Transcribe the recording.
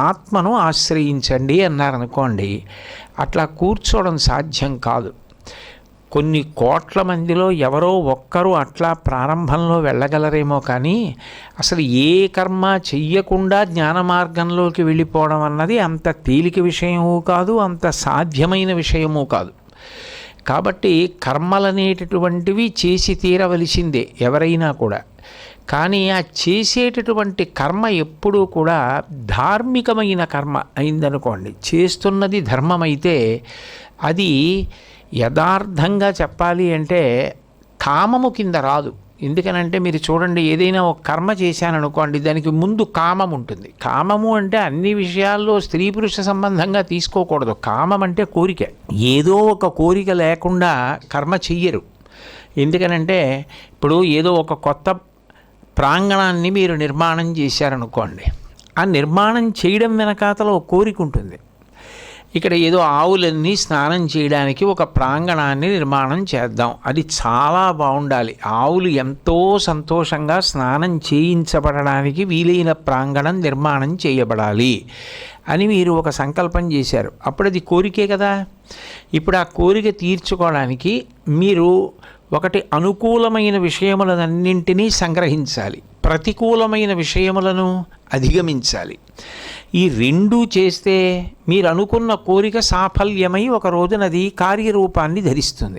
ఆత్మను ఆశ్రయించండి అన్నారనుకోండి, అట్లా కూర్చోవడం సాధ్యం కాదు. కొన్ని కోట్ల మందిలో ఎవరో ఒక్కరు అట్లా ప్రారంభంలో వెళ్ళగలరేమో, కానీ అసలు ఏ కర్మ చెయ్యకుండా జ్ఞాన మార్గంలోకి వెళ్ళిపోవడం అన్నది అంత తేలిక విషయము కాదు, అంత సాధ్యమైన విషయము కాదు. కాబట్టి కర్మలనేటటువంటివి చేసి తీరవలసిందే ఎవరైనా కూడా. కానీ ఆ చేసేటటువంటి కర్మ ఎప్పుడూ కూడా ధార్మికమైన కర్మ అయిందనుకోండి, చేస్తున్నది ధర్మమైతే అది యథార్థంగా చెప్పాలి అంటే కామము కింద రాదు. ఎందుకనంటే మీరు చూడండి, ఏదైనా ఒక కర్మ చేశాననుకోండి, దానికి ముందు కామం ఉంటుంది. కామము అంటే అన్ని విషయాల్లో స్త్రీ పురుష సంబంధంగా తీసుకోకూడదు. కామం అంటే కోరిక. ఏదో ఒక కోరిక లేకుండా కర్మ చెయ్యరు. ఎందుకనంటే ఇప్పుడు ఏదో ఒక కొత్త ప్రాంగణాన్ని మీరు నిర్మాణం చేశారనుకోండి, ఆ నిర్మాణం చేయడం వెనకాతలో ఒక కోరిక ఉంటుంది. ఇక్కడ ఏదో ఆవులన్నీ స్నానం చేయడానికి ఒక ప్రాంగణాన్ని నిర్మాణం చేద్దాం, అది చాలా బాగుండాలి, ఆవులు ఎంతో సంతోషంగా స్నానం చేయించబడడానికి వీలైన ప్రాంగణం నిర్మాణం చేయబడాలి అని మీరు ఒక సంకల్పం చేశారు. అప్పుడు అది కోరికే కదా. ఇప్పుడు ఆ కోరిక తీర్చుకోవడానికి మీరు ఒకటి అనుకూలమైన విషయములన్నింటినీ సంగ్రహించాలి, ప్రతికూలమైన విషయములను అధిగమించాలి. ఈ రెండూ చేస్తే మీరు అనుకున్న కోరిక సాఫల్యమై ఒక రోజునది కార్యరూపాన్ని ధరిస్తుంది.